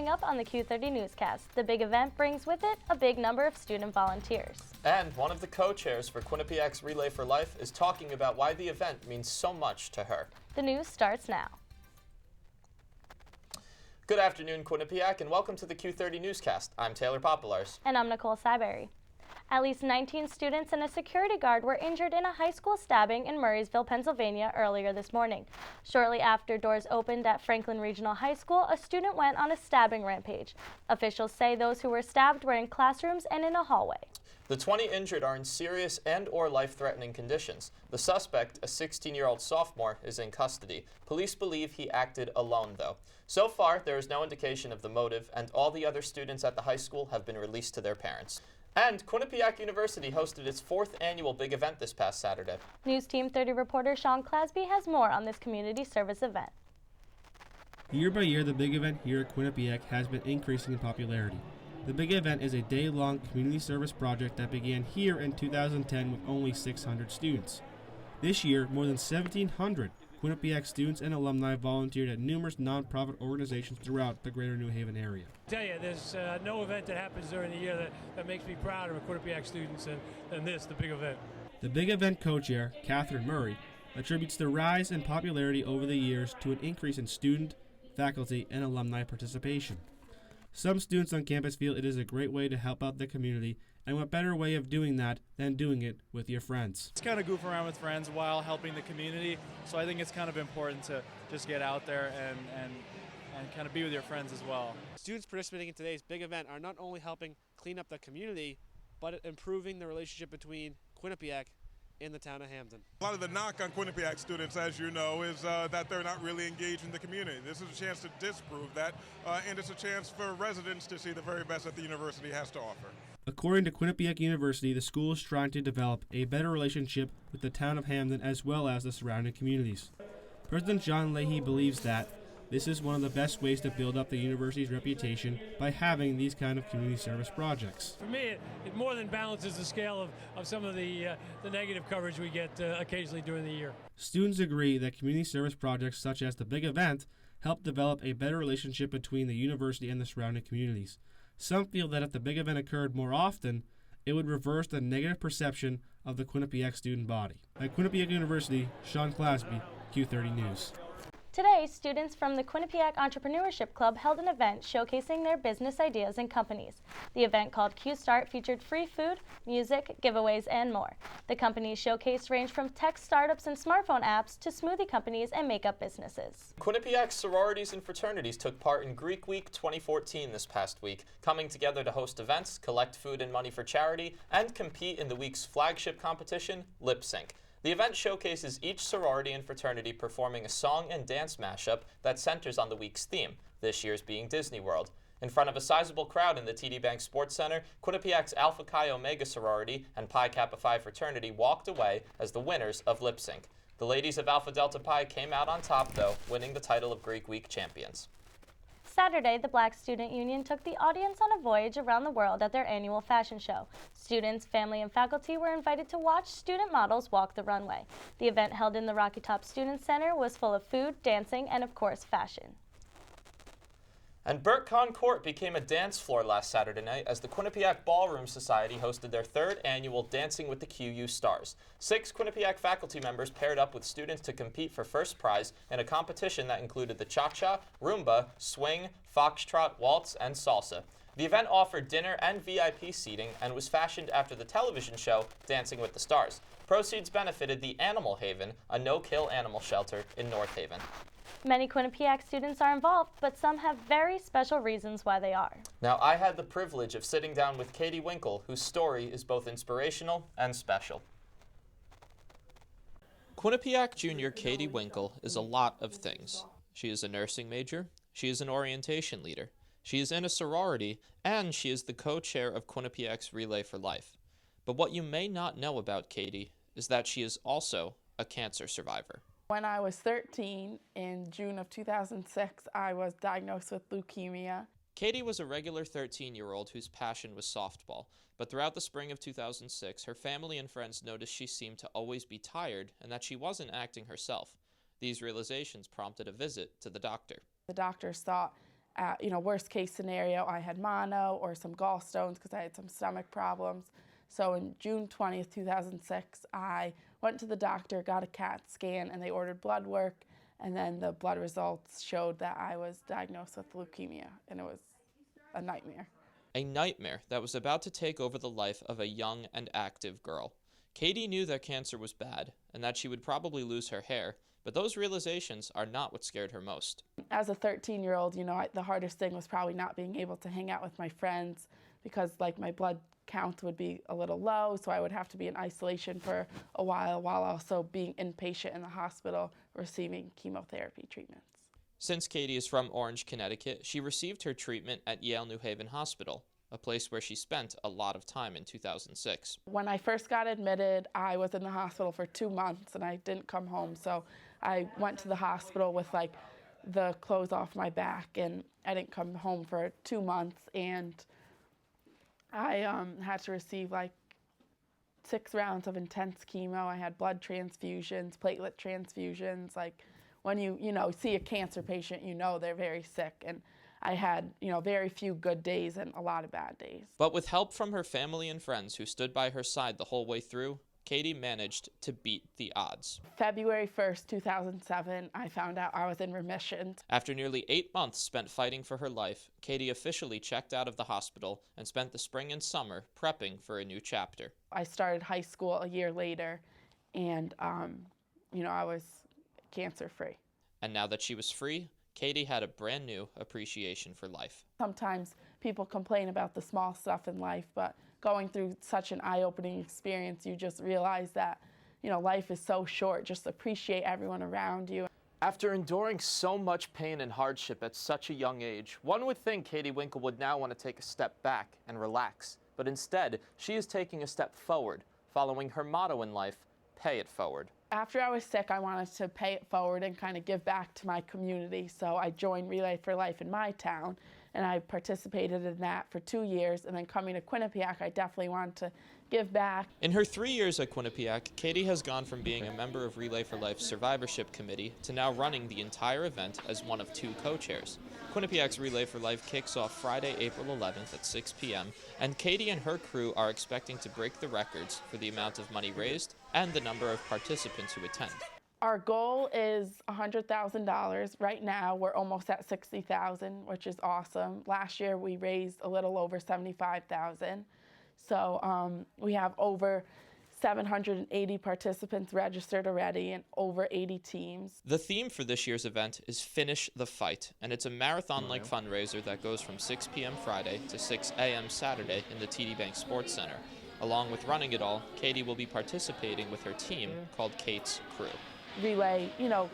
coming up on the Q30 Newscast. The big event brings with it a big number of student volunteers. And one of the co-chairs for Quinnipiac's Relay for Life is talking about why the event means so much to her. The news starts now. Good afternoon, Quinnipiac, and welcome to the Q30 Newscast. I'm Taylor Popielarz. And I'm Nicole Siberry. At least 19 students and a security guard were injured in a high school stabbing in Murraysville, Pennsylvania earlier this morning. Shortly after doors opened at Franklin Regional High School, a student went on a stabbing rampage. Officials say those who were stabbed were in classrooms and in a hallway. The 20 injured are in serious and/or life-threatening conditions. The suspect, a 16-year-old sophomore, is in custody. Police believe he acted alone, though. So far, there is no indication of the motive, and all the other students at the high school have been released to their parents. And Quinnipiac University hosted its 4th annual big event this past Saturday. News Team 30 reporter Sean Clasby has more on this community service event. Year by year, the big event here at Quinnipiac has been increasing in popularity. The big event is a day-long community service project that began here in 2010 with only 600 students. This year, more than 1,700 Quinnipiac students and alumni volunteered at numerous nonprofit organizations throughout the greater New Haven area. I tell you, there's no event that happens during the year that makes me prouder of Quinnipiac students than this, the big event. The big event co-chair, Catherine Murray, attributes the rise in popularity over the years to an increase in student, faculty, and alumni participation. Some students on campus feel it is a great way to help out the community, and what better way of doing that than doing it with your friends. It's kind of goof around with friends while helping the community, so I think it's kind of important to just get out there and kind of be with your friends as well. Students participating in today's big event are not only helping clean up the community, but improving the relationship between Quinnipiac in the town of Hamden. A lot of the knock on Quinnipiac students, as you know, is that they're not really engaged in the community. This is a chance to disprove that, and it's a chance for residents to see the very best that the university has to offer. According to Quinnipiac University, the school is trying to develop a better relationship with the town of Hamden as well as the surrounding communities. President John Leahy believes that this is one of the best ways to build up the university's reputation by having these kind of community service projects. For me, it more than balances the scale of some of the negative coverage we get occasionally during the year. Students agree that community service projects such as the big event help develop a better relationship between the university and the surrounding communities. Some feel that if the big event occurred more often, it would reverse the negative perception of the Quinnipiac student body. At Quinnipiac University, Sean Clasby, Q30 News. Today, students from the Quinnipiac Entrepreneurship Club held an event showcasing their business ideas and companies. The event, called Q-Start, featured free food, music, giveaways, and more. The companies showcased range from tech startups and smartphone apps to smoothie companies and makeup businesses. Quinnipiac sororities and fraternities took part in Greek Week 2014 this past week, coming together to host events, collect food and money for charity, and compete in the week's flagship competition, Lip Sync. The event showcases each sorority and fraternity performing a song and dance mashup that centers on the week's theme, this year's being Disney World. In front of a sizable crowd in the TD Bank Sports Center, Quinnipiac's Alpha Chi Omega sorority and Pi Kappa Phi fraternity walked away as the winners of Lip Sync. The ladies of Alpha Delta Pi came out on top, though, winning the title of Greek Week champions. Saturday, the Black Student Union took the audience on a voyage around the world at their annual fashion show. Students, family, and faculty were invited to watch student models walk the runway. The event, held in the Rocky Top Student Center, was full of food, dancing, and of course, fashion. And BurtCon Court became a dance floor last Saturday night as the Quinnipiac Ballroom Society hosted their 3rd annual Dancing with the QU Stars. 6 Quinnipiac faculty members paired up with students to compete for first prize in a competition that included the cha-cha, rumba, swing, foxtrot, waltz, and salsa. The event offered dinner and VIP seating and was fashioned after the television show Dancing with the Stars. Proceeds benefited the Animal Haven, a no-kill animal shelter in North Haven. Many Quinnipiac students are involved, but some have very special reasons why they are. Now, I had the privilege of sitting down with Katie Winkle, whose story is both inspirational and special. Quinnipiac Junior Katie Winkle is a lot of things. She is a nursing major, she is an orientation leader, she is in a sorority, and she is the co-chair of Quinnipiac's Relay for Life. But what you may not know about Katie is that she is also a cancer survivor. When I was 13, in June of 2006, I was diagnosed with leukemia. Katie was a regular 13-year-old whose passion was softball, but throughout the spring of 2006, her family and friends noticed she seemed to always be tired and that she wasn't acting herself. These realizations prompted a visit to the doctor. The doctors thought worst case scenario, I had mono or some gallstones because I had some stomach problems. So in June 20th, 2006, I went to the doctor, got a CAT scan, and they ordered blood work. And then the blood results showed that I was diagnosed with leukemia, and it was a nightmare. A nightmare that was about to take over the life of a young and active girl. Katie knew that cancer was bad and that she would probably lose her hair, but those realizations are not what scared her most. As a 13-year-old, the hardest thing was probably not being able to hang out with my friends because my blood count would be a little low, so I would have to be in isolation for a while also being inpatient in the hospital receiving chemotherapy treatments. Since Katie is from Orange, Connecticut, she received her treatment at Yale New Haven Hospital, a place where she spent a lot of time in 2006. When I first got admitted, I was in the hospital for 2 months and I didn't come home, so I went to the hospital with the clothes off my back, and I didn't come home for 2 months, and I had to receive 6 rounds of intense chemo. I had blood transfusions, platelet transfusions. When you see a cancer patient, they're very sick, and I had very few good days and a lot of bad days. But with help from her family and friends who stood by her side the whole way through, Katie managed to beat the odds. February 1st, 2007, I found out I was in remission. After nearly 8 months spent fighting for her life, Katie officially checked out of the hospital and spent the spring and summer prepping for a new chapter. I started high school a year later, and I was cancer-free. And now that she was free, Katie had a brand new appreciation for life. Sometimes people complain about the small stuff in life, but going through such an eye-opening experience, you just realize that, life is so short. Just appreciate everyone around you. After enduring so much pain and hardship at such a young age, one would think Katie Winkle would now want to take a step back and relax. But instead, she is taking a step forward, following her motto in life, pay it forward. After I was sick, I wanted to pay it forward and kind of give back to my community. So I joined Relay for Life in my town, and I participated in that for 2 years. And then coming to Quinnipiac, I definitely wanted to give back. In her 3 years at Quinnipiac, Katie has gone from being a member of Relay for Life's survivorship committee to now running the entire event as one of 2 co-chairs. Quinnipiac's Relay for Life kicks off Friday, April 11th at 6 p.m., and Katie and her crew are expecting to break the records for the amount of money raised and the number of participants who attend. Our goal is $100,000. Right now, we're almost at $60,000, which is awesome. Last year, we raised a little over $75,000. So we have over 780 participants registered already and over 80 teams. The theme for this year's event is Finish the Fight, and it's a marathon-like fundraiser that goes from 6 p.m. Friday to 6 a.m. Saturday in the TD Bank Sports Center. Along with running it all, Katie will be participating with her team called Kate's Crew. Relay,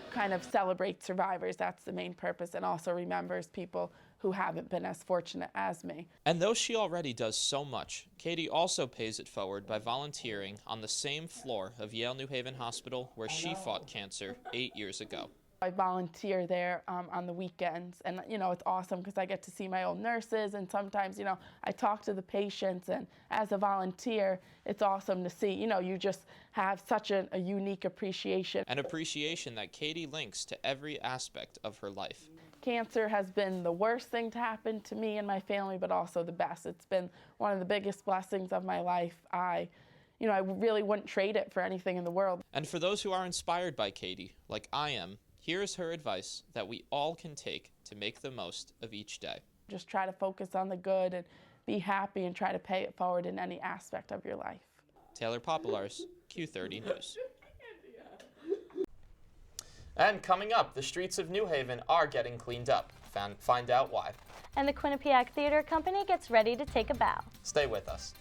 kind of celebrates survivors. That's the main purpose, and also remembers people who haven't been as fortunate as me. And though she already does so much, Katie also pays it forward by volunteering on the same floor of Yale New Haven Hospital where she fought cancer 8 years ago. I volunteer there on the weekends, and it's awesome because I get to see my old nurses, and sometimes I talk to the patients, and as a volunteer it's awesome to see you just have such a unique appreciation. An appreciation that Katie links to every aspect of her life. Cancer has been the worst thing to happen to me and my family, but also the best. It's been one of the biggest blessings of my life. I really wouldn't trade it for anything in the world. And for those who are inspired by Katie, like I am, here is her advice that we all can take to make the most of each day. Just try to focus on the good and be happy and try to pay it forward in any aspect of your life. Taylor Popielarz, Q30 News. And coming up, the streets of New Haven are getting cleaned up. Find out why. And the Quinnipiac Theater Company gets ready to take a bow. Stay with us.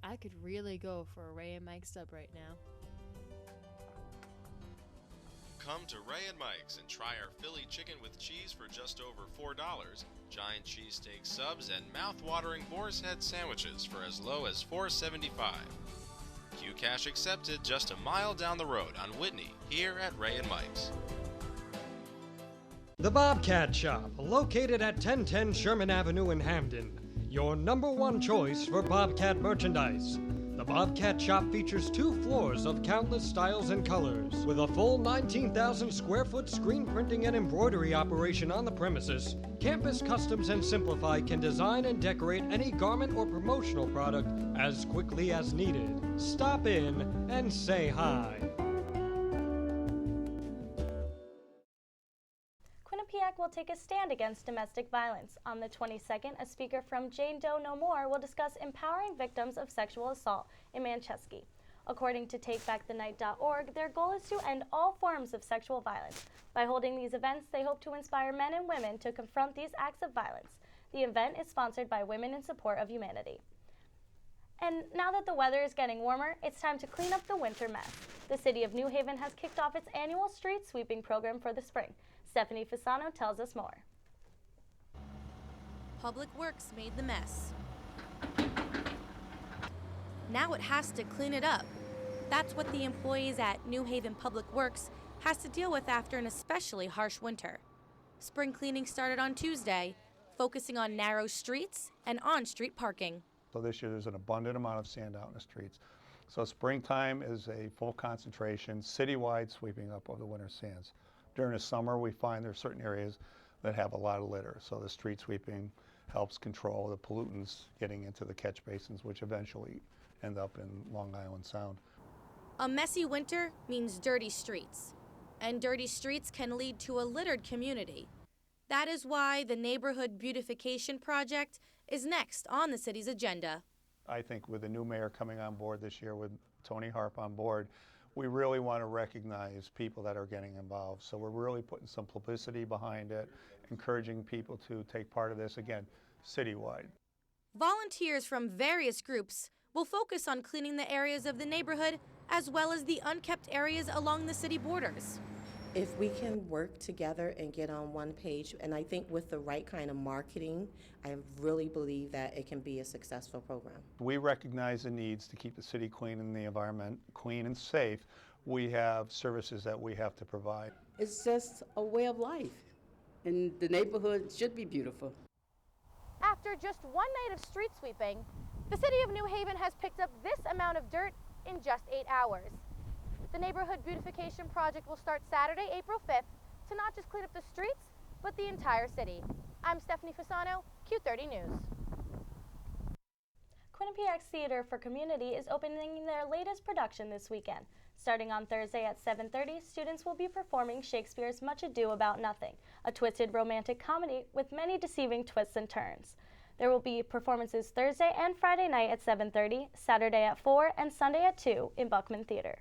I could really go for a Ray and Mike sub right now. Come to Ray and Mike's and try our Philly chicken with cheese for just over $4, giant cheesesteak subs, and mouth-watering boar's head sandwiches for as low as $4.75. Q Cash accepted just a mile down the road on Whitney, here at Ray and Mike's. The Bobcat Shop, located at 1010 Sherman Avenue in Hamden. Your #1 choice for Bobcat merchandise. The Bobcat shop features 2 floors of countless styles and colors. With a full 19,000 square foot screen printing and embroidery operation on the premises, Campus Customs and Simplify can design and decorate any garment or promotional product as quickly as needed. Stop in and say hi. Quinnipiac will take a stand against domestic violence. On the 22nd, a speaker from Jane Doe No More will discuss empowering victims of sexual assault in Manchesky. According to TakeBackTheNight.org, their goal is to end all forms of sexual violence. By holding these events, they hope to inspire men and women to confront these acts of violence. The event is sponsored by Women in Support of Humanity. And now that the weather is getting warmer, it's time to clean up the winter mess. The city of New Haven has kicked off its annual street sweeping program for the spring. Stephanie Fasano tells us more. Public Works made the mess. Now it has to clean it up. That's what the employees at New Haven Public Works has to deal with after an especially harsh winter. Spring cleaning started on Tuesday, focusing on narrow streets and on-street parking. So this year there's an abundant amount of sand out in the streets. So springtime is a full concentration, citywide sweeping up of the winter sands. During the summer, we find there are certain areas that have a lot of litter. So the street sweeping helps control the pollutants getting into the catch basins, which eventually end up in Long Island Sound. A messy winter means dirty streets, and dirty streets can lead to a littered community. That is why the Neighborhood Beautification Project is next on the city's agenda. I think with the new mayor coming on board this year, with Tony Harp on board, we really want to recognize people that are getting involved. So we're really putting some publicity behind it, encouraging people to take part of this, again, citywide. Volunteers from various groups will focus on cleaning the areas of the neighborhood as well as the unkept areas along the city borders. If we can work together and get on one page, and I think with the right kind of marketing, I really believe that it can be a successful program. We recognize the needs to keep the city clean and the environment clean and safe. We have services that we have to provide. It's just a way of life, and the neighborhood should be beautiful. After just one night of street sweeping, the city of New Haven has picked up this amount of dirt in just 8 hours. The Neighborhood Beautification Project will start Saturday, April 5th, to not just clean up the streets, but the entire city. I'm Stephanie Fasano, Q30 News. Quinnipiac's Theater for Community is opening their latest production this weekend. Starting on Thursday at 7:30, students will be performing Shakespeare's Much Ado About Nothing, a twisted romantic comedy with many deceiving twists and turns. There will be performances Thursday and Friday night at 7:30, Saturday at 4, and Sunday at 2 in Buckman Theater.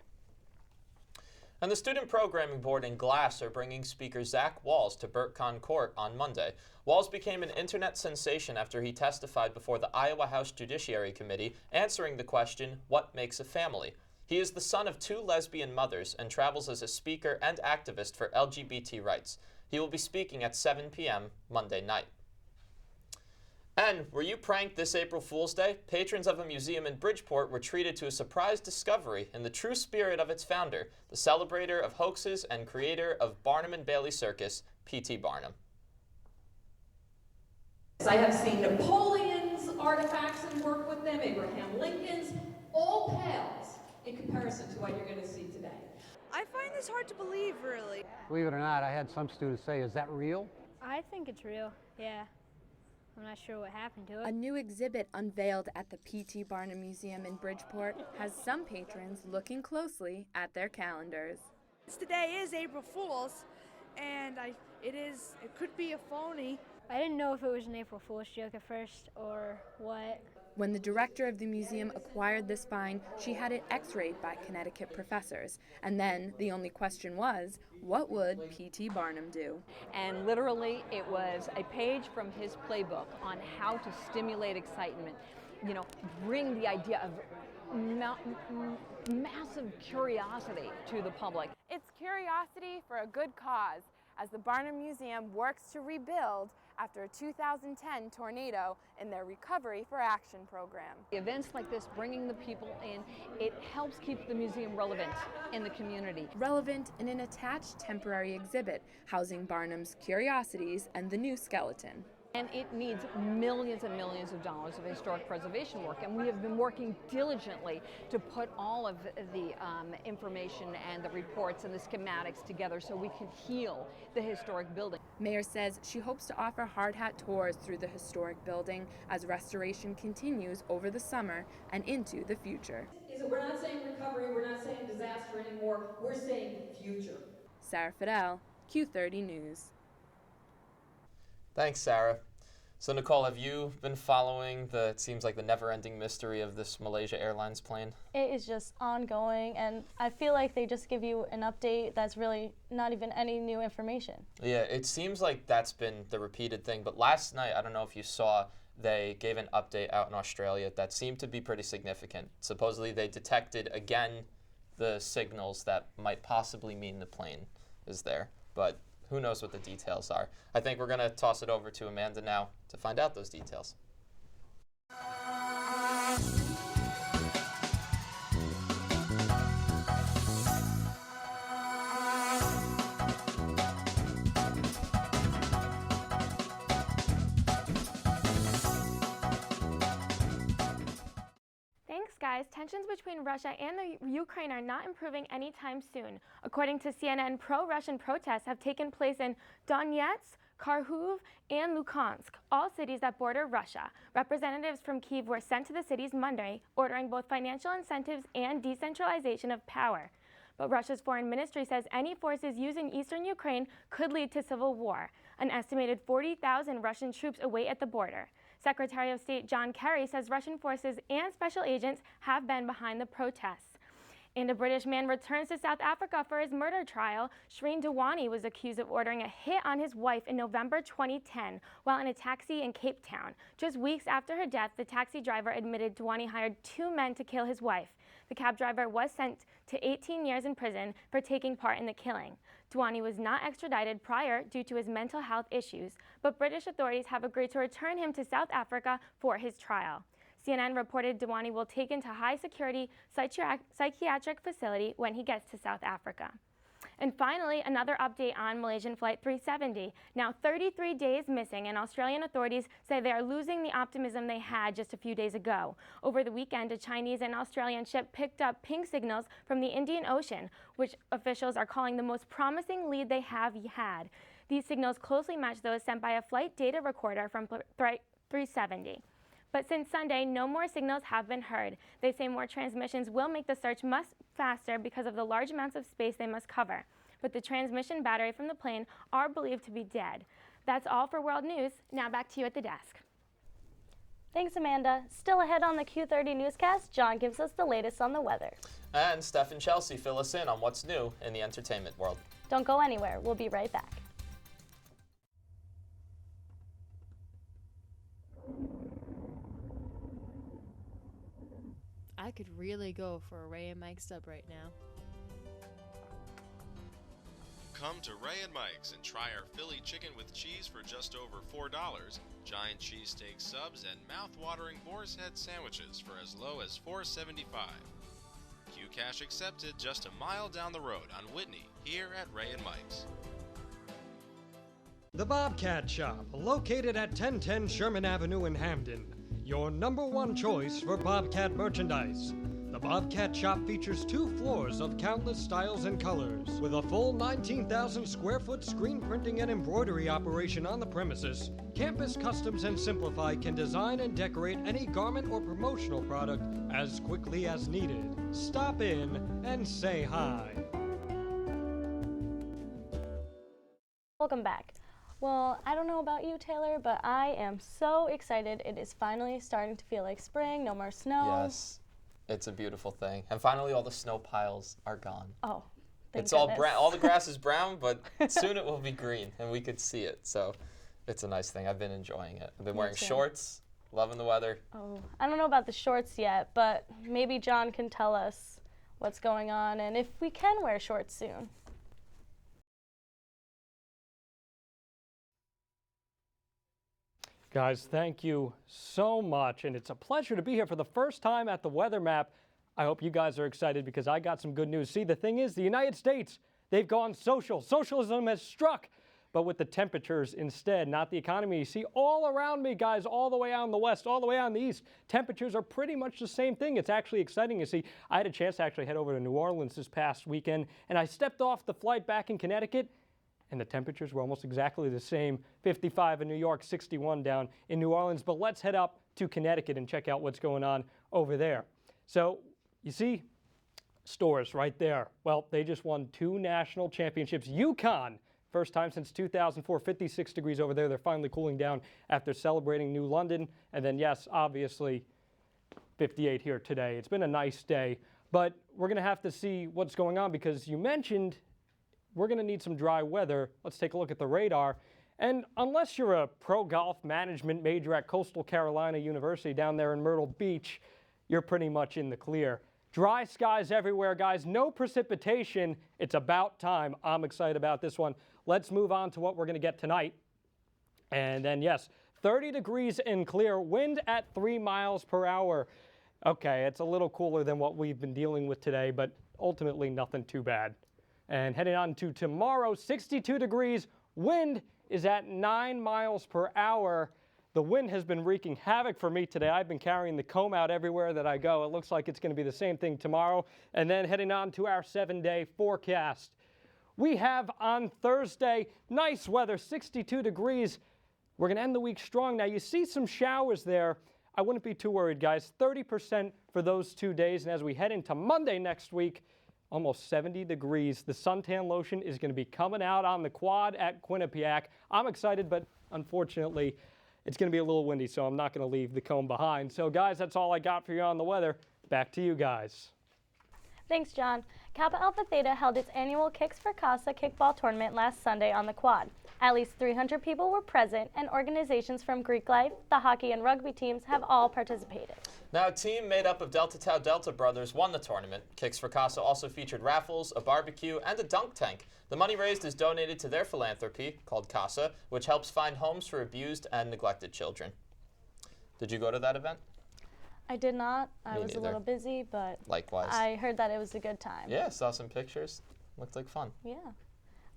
And the Student Programming Board and Glass are bringing speaker Zach Walls to BurtCon Court on Monday. Walls became an internet sensation after he testified before the Iowa House Judiciary Committee, answering the question, what makes a family? He is the son of 2 lesbian mothers and travels as a speaker and activist for LGBT rights. He will be speaking at 7 p.m. Monday night. And were you pranked this April Fool's Day? Patrons of a museum in Bridgeport were treated to a surprise discovery in the true spirit of its founder, the celebrator of hoaxes and creator of Barnum and Bailey Circus, P.T. Barnum. I have seen Napoleon's artifacts and work with them, Abraham Lincoln's, all pales in comparison to what you're going to see today. I find this hard to believe, really. Believe it or not, I had some students say, is that real? I think it's real, yeah. I'm not sure what happened to it. A new exhibit unveiled at the P.T. Barnum Museum in Bridgeport has some patrons looking closely at their calendars. Today is April Fool's, and it could be a phony. I didn't know if it was an April Fool's joke at first or what. When the director of the museum acquired this find, she had it x-rayed by Connecticut professors. And then the only question was, what would P.T. Barnum do? And literally, it was a page from his playbook on how to stimulate excitement. You know, bring the idea of massive curiosity to the public. It's curiosity for a good cause, as the Barnum Museum works to rebuild after a 2010 tornado in their Recovery for Action program. Events like this, bringing the people in, it helps keep the museum relevant in the community. Relevant in an attached temporary exhibit housing Barnum's curiosities and the new skeleton. And it needs millions and millions of dollars of historic preservation work. And we have been working diligently to put all of the information and the reports and the schematics together so we can heal the historic building. Mayor says she hopes to offer hard hat tours through the historic building as restoration continues over the summer and into the future. We're not saying recovery, we're not saying disaster anymore, we're saying future. Sarah Fidel, Q30 News. Thanks, Sarah. So, Nicole, have you been following it seems like the never-ending mystery of this Malaysia Airlines plane? It is just ongoing, and I feel like they just give you an update that's really not even any new information. Yeah, it seems like that's been the repeated thing, but last night, I don't know if you saw, they gave an update out in Australia that seemed to be pretty significant. Supposedly, they detected, again, the signals that might possibly mean the plane is there, but who knows what the details are. I think we're going to toss it over to Amanda now to find out those details. Thanks, guys. Tensions between Russia and the Ukraine are not improving anytime soon. According to CNN, pro-Russian protests have taken place in Donetsk, Kharkiv, and Luhansk, all cities that border Russia. Representatives from Kyiv were sent to the cities Monday, ordering both financial incentives and decentralization of power. But Russia's foreign ministry says any forces used in eastern Ukraine could lead to civil war. An estimated 40,000 Russian troops await at the border. Secretary of State John Kerry says Russian forces and special agents have been behind the protests. And a British man returns to South Africa for his murder trial. Shreen Dewani was accused of ordering a hit on his wife in November 2010 while in a taxi in Cape Town. Just weeks after her death, the taxi driver admitted Dewani hired 2 men to kill his wife. The cab driver was sent to 18 years in prison for taking part in the killing. Dewani was not extradited prior due to his mental health issues, but British authorities have agreed to return him to South Africa for his trial. CNN reported Dewani will take into high-security psychiatric facility when he gets to South Africa. And finally, another update on Malaysian Flight 370. Now 33 days missing, and Australian authorities say they are losing the optimism they had just a few days ago. Over the weekend, a Chinese and Australian ship picked up ping signals from the Indian Ocean, which officials are calling the most promising lead they have had. These signals closely match those sent by a flight data recorder from 370. But since Sunday, no more signals have been heard. They say more transmissions will make the search much faster because of the large amounts of space they must cover. But the transmission battery from the plane are believed to be dead. That's all for World News. Now back to you at the desk. Thanks, Amanda. Still ahead on the Q30 Newscast, John gives us the latest on the weather. And Steph and Chelsea fill us in on what's new in the entertainment world. Don't go anywhere. We'll be right back. I could really go for a Ray and Mike sub right now. Come to Ray and Mike's and try our Philly chicken with cheese for just over $4, giant cheesesteak subs, and mouth-watering boar's head sandwiches for as low as $4.75. Q-Cash accepted just a mile down the road on Whitney, here at Ray and Mike's. The Bobcat Shop, located at 1010 Sherman Avenue in Hamden. Your #1 choice for Bobcat merchandise. The Bobcat Shop features 2 floors of countless styles and colors. With a full 19,000 square foot screen printing and embroidery operation on the premises, Campus Customs and Simplify can design and decorate any garment or promotional product as quickly as needed. Stop in and say hi. Welcome back. Well, I don't know about you, Taylor, but I am so excited. It is finally starting to feel like spring, no more snow. Yes, it's a beautiful thing. And finally, all the snow piles are gone. Oh, thank It's goodness. all brown. All the grass is brown, but soon it will be green, and we could see it. So it's a nice thing. I've been enjoying it. I've been wearing shorts, loving the weather. Oh, I don't know about the shorts yet, but maybe John can tell us what's going on and if we can wear shorts soon. Guys, thank you so much, and it's a pleasure to be here for the first time at the Weather Map. I hope you guys are excited because I got some good news. See, the thing is, the United States, they've gone social. Socialism has struck. but with the temperatures instead, not the economy. You see all around me, guys, all the way out in the west, all the way out in the east, temperatures are pretty much the same thing. It's actually exciting to see. I had a chance to actually head over to New Orleans this past weekend, and I stepped off the flight back in Connecticut, and the temperatures were almost exactly the same. 55 in New York, 61 down in New Orleans. But let's head up to Connecticut and check out what's going on over there. So you see Stores right there. Well, they just won 2 national championships. UConn, first time since 2004, 56 degrees over there. They're finally cooling down after celebrating New London. And then, yes, obviously, 58 here today. It's been a nice day, but we're going to have to see what's going on because you mentioned we're going to need some dry weather. Let's take a look at the radar. And unless you're a pro golf management major at Coastal Carolina University down there in Myrtle Beach, you're pretty much in the clear. Dry skies everywhere, guys. No precipitation. It's about time. I'm excited about this one. Let's move on to what we're going to get tonight. And then, yes, 30 degrees and clear. Wind at 3 miles per hour. Okay, it's a little cooler than what we've been dealing with today, but ultimately nothing too bad. And heading on to tomorrow, 62 degrees. Wind is at 9 miles per hour. The wind has been wreaking havoc for me today. I've been carrying the comb out everywhere that I go. It looks like it's going to be the same thing tomorrow. And then heading on to our 7-day forecast. We have on Thursday, nice weather, 62 degrees. We're going to end the week strong. Now, you see some showers there. I wouldn't be too worried, guys. 30% for those 2 days. And as we head into Monday next week, almost 70 degrees. The suntan lotion is going to be coming out on the quad at Quinnipiac. I'm excited, but unfortunately, it's going to be a little windy, so I'm not going to leave the comb behind. So, guys, that's all I got for you on the weather. Back to you guys. Thanks, John. Kappa Alpha Theta held its annual Kicks for Casa kickball tournament last Sunday on the quad. At least 300 people were present, and organizations from Greek Life, the hockey and rugby teams have all participated. Now, a team made up of Delta Tau Delta brothers won the tournament. Kicks for Casa also featured raffles, a barbecue, and a dunk tank. The money raised is donated to their philanthropy, called Casa, which helps find homes for abused and neglected children. Did you go to that event? I did not. I Me was neither. a little busy, but Likewise. I heard that it was a good time. Yeah, saw some pictures. Looked like fun. Yeah.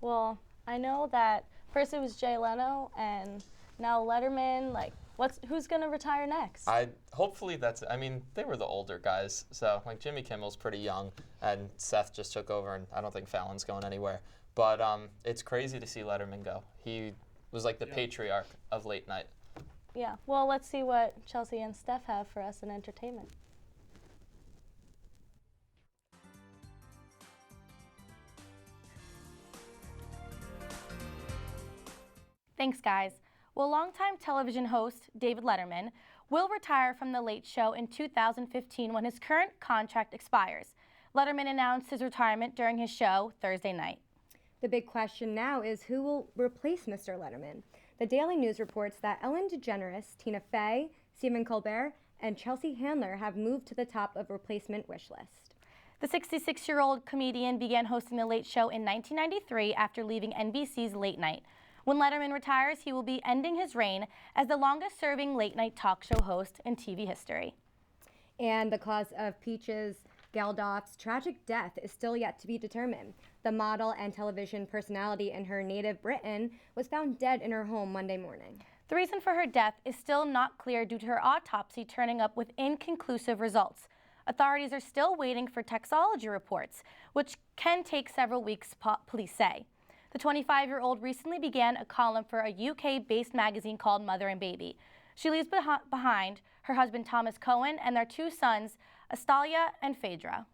Well, I know that first it was Jay Leno, and now Letterman. Like, who's gonna retire next? Hopefully that's. I mean, they were the older guys, so like Jimmy Kimmel's pretty young, and Seth just took over, and I don't think Fallon's going anywhere. But it's crazy to see Letterman go. He was like the patriarch of late night. Yeah. Well, let's see what Chelsea and Steph have for us in entertainment. Thanks, guys. Well, longtime television host David Letterman will retire from The Late Show in 2015 when his current contract expires. Letterman announced his retirement during his show Thursday night. The big question now is who will replace Mr. Letterman? The Daily News reports that Ellen DeGeneres, Tina Fey, Stephen Colbert, and Chelsea Handler have moved to the top of replacement wish list. The 66-year-old comedian began hosting The Late Show in 1993 after leaving NBC's Late Night. When Letterman retires, he will be ending his reign as the longest-serving late-night talk show host in TV history. And the cause of Peaches Geldof's tragic death is still yet to be determined. The model and television personality in her native Britain was found dead in her home Monday morning. The reason for her death is still not clear due to her autopsy turning up with inconclusive results. Authorities are still waiting for toxicology reports, which can take several weeks, police say. The 25-year-old recently began a column for a UK-based magazine called Mother and Baby. She leaves behind her husband Thomas Cohen and their 2 sons, Astalia and Phaedra.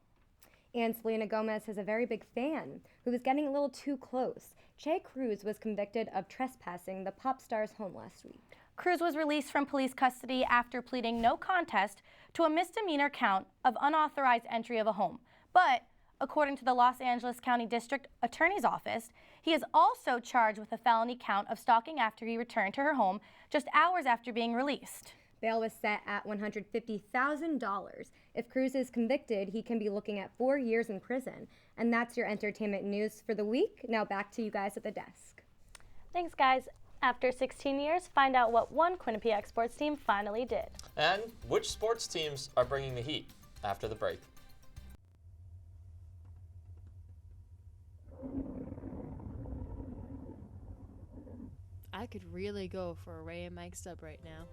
And Selena Gomez has a very big fan who was getting a little too close. Che Cruz was convicted of trespassing the pop star's home last week. Cruz was released from police custody after pleading no contest to a misdemeanor count of unauthorized entry of a home. But according to the Los Angeles County District Attorney's Office, he is also charged with a felony count of stalking after he returned to her home just hours after being released. Bail was set at $150,000. If Cruz is convicted, he can be looking at 4 years in prison. And that's your entertainment news for the week. Now back to you guys at the desk. Thanks, guys. After 16 years, find out what one Quinnipiac sports team finally did. And which sports teams are bringing the heat after the break. I could really go for a Ray and Mike sub right now.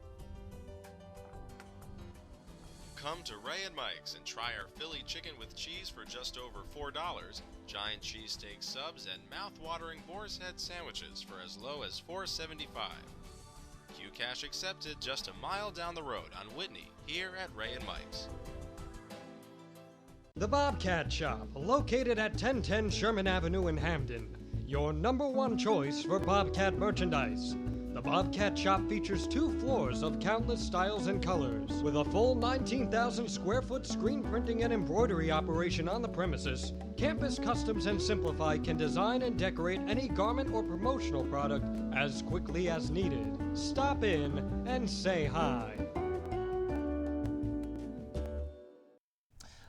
Come to Ray and Mike's and try our Philly chicken with cheese for just over $4, giant cheesesteak subs, and mouth-watering boar's head sandwiches for as low as $4.75. Q-Cash accepted just a mile down the road on Whitney, here at Ray and Mike's. The Bobcat Shop, located at 1010 Sherman Avenue in Hamden. Your #1 choice for Bobcat merchandise. The Bobcat Shop features 2 floors of countless styles and colors. With a full 19,000 square foot screen printing and embroidery operation on the premises, Campus Customs and Simplify can design and decorate any garment or promotional product as quickly as needed. Stop in and say hi.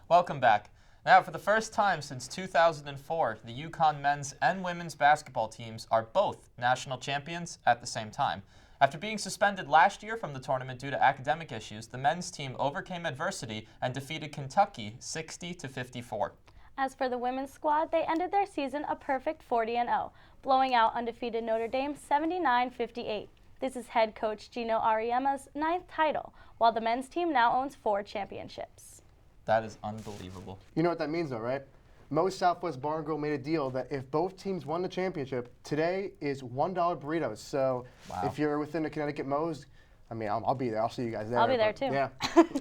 Welcome back. Now, for the first time since 2004, the UConn men's and women's basketball teams are both national champions at the same time. After being suspended last year from the tournament due to academic issues, the men's team overcame adversity and defeated Kentucky 60-54. As for the women's squad, they ended their season a perfect 40-0, blowing out undefeated Notre Dame 79-58. This is head coach Gino Auriemma's 9th title, while the men's team now owns 4 championships. That is unbelievable. You know what that means, though, right? Most Southwest Bar and Grill made a deal that if both teams won the championship, today is $1 burritos. So if you're within the Connecticut Mo's, I mean, I'll be there. I'll see you guys there. I'll be there, too. Yeah.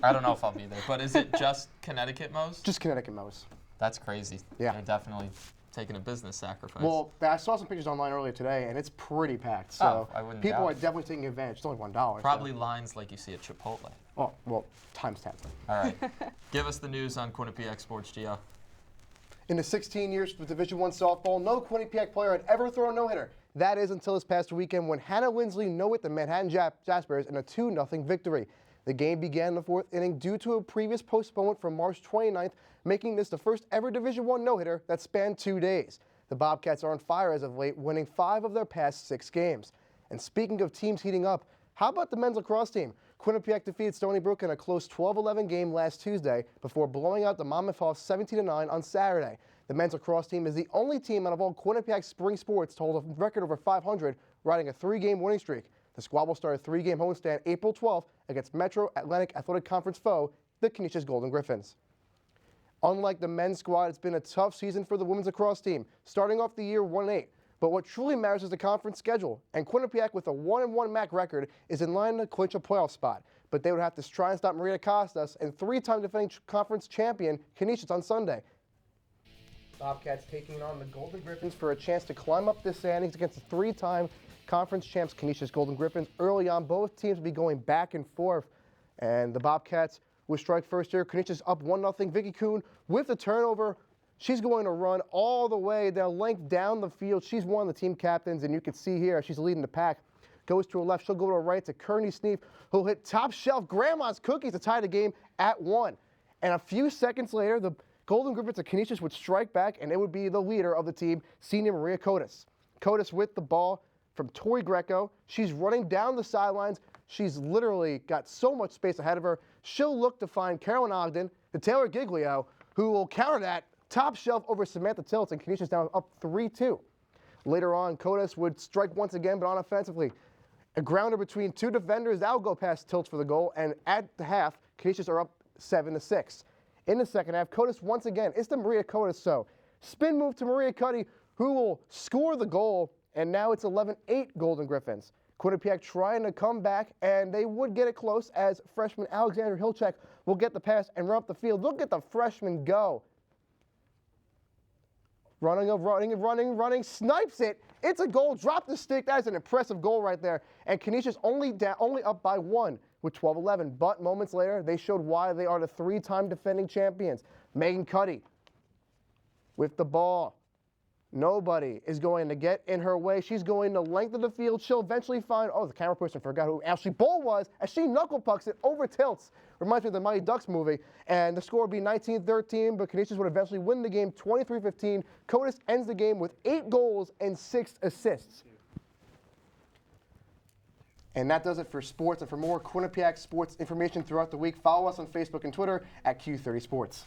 I don't know if I'll be there, but is it just Connecticut Mo's? Just Connecticut Mo's. That's crazy. Yeah. They're definitely taking a business sacrifice. Well, I saw some pictures online earlier today, and it's pretty packed. So I wouldn't people doubt are it. definitely taking advantage. It's only $1. Probably lines like you see at Chipotle. Oh, well, times 10. All right. Give us the news on Quinnipiac Sports, Gio. In the 16 years of Division I softball, no Quinnipiac player had ever thrown a no-hitter. That is until this past weekend when Hannah Lindsley no-hit the Manhattan Jaspers in a 2-0 victory. The game began in the 4th inning due to a previous postponement from March 29th, making this the first ever Division I no-hitter that spanned 2 days. The Bobcats are on fire as of late, winning 5 of their past 6 games. And speaking of teams heating up, how about the men's lacrosse team? Quinnipiac defeated Stony Brook in a close 12-11 game last Tuesday before blowing out the Monmouth Hawks 17-9 on Saturday. The men's lacrosse team is the only team out of all Quinnipiac spring sports to hold a record over 500, riding a 3-game winning streak. The squad will start a 3-game homestand April 12th against Metro Atlantic Athletic Conference foe, the Canisius Golden Griffins. Unlike the men's squad, it's been a tough season for the women's lacrosse team, starting off the year 1-8. But what truly matters is the conference schedule, and Quinnipiac with a 1-1 MAC record is in line to clinch a playoff spot. But they would have to try and stop Maria Costas and 3-time defending conference champion Canisius on Sunday. Bobcats taking on the Golden Griffins for a chance to climb up the standings against the 3-time conference champs Canisius Golden Griffins. Early on, both teams will be going back and forth, and the Bobcats will strike first here. Canisius up 1-0. Vicky Kuhn with the turnover. She's going to run all the way down length down the field. She's one of the team captains, and you can see here she's leading the pack. Goes to her left. She'll go to her right to Kearney Sneef, who'll hit top shelf Grandma's Cookies to tie the game at 1. And a few seconds later, the Golden Griffins of Canisius would strike back, and it would be the leader of the team, senior Maria Cotis. Cotis with the ball from Tori Greco. She's running down the sidelines. She's literally got so much space ahead of her. She'll look to find Carolyn Ogden, the Taylor Giglio, who will counter that top shelf over Samantha Tilts, and Canisius down up 3-2. Later on, Cotis would strike once again, but unoffensively. A grounder between 2 defenders. That'll go past Tilts for the goal, and at the half, Canisius are up 7-6. In the second half, Cotis once again. It's the Maria Cotis so. Spin move to Maria Cuddy, who will score the goal, and now it's 11-8 Golden Griffins. Quinnipiac trying to come back, and they would get it close as freshman Alexander Hilchek will get the pass and run up the field. Look at the freshman go. Running, snipes it. It's a goal, drop the stick. That is an impressive goal right there. And Canisius only up by 1 with 12-11. But moments later, they showed why they are the 3-time defending champions. Megan Cuddy with the ball. Nobody is going to get in her way. She's going to lengthen the field. She'll eventually find, the camera person forgot who Ashley Bull was, as she knuckle pucks it over Tilts. Reminds me of the Mighty Ducks movie. And the score would be 19-13, but Canisius would eventually win the game 23-15. Cotis ends the game with 8 goals and 6 assists. And that does it for sports. And for more Quinnipiac sports information throughout the week, follow us on Facebook and Twitter at Q30 Sports.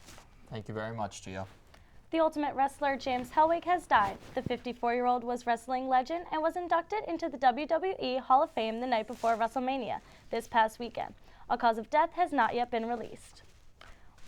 Thank you very much, Gio. The Ultimate Wrestler James Hellwig has died. The 54-year-old was wrestling legend and was inducted into the WWE Hall of Fame the night before WrestleMania this past weekend. A cause of death has not yet been released.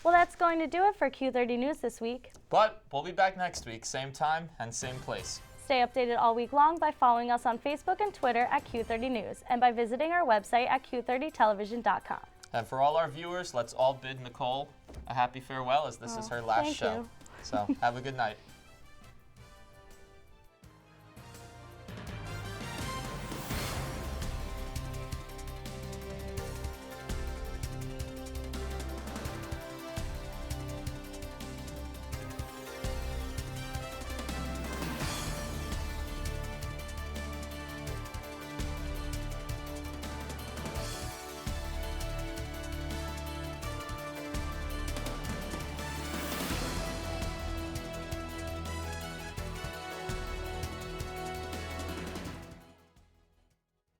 Well, that's going to do it for Q30 News this week. But we'll be back next week, same time and same place. Stay updated all week long by following us on Facebook and Twitter at Q30 News and by visiting our website at q30television.com. And for all our viewers, let's all bid Nicole a happy farewell as this is her last thank show. you. So have a good night.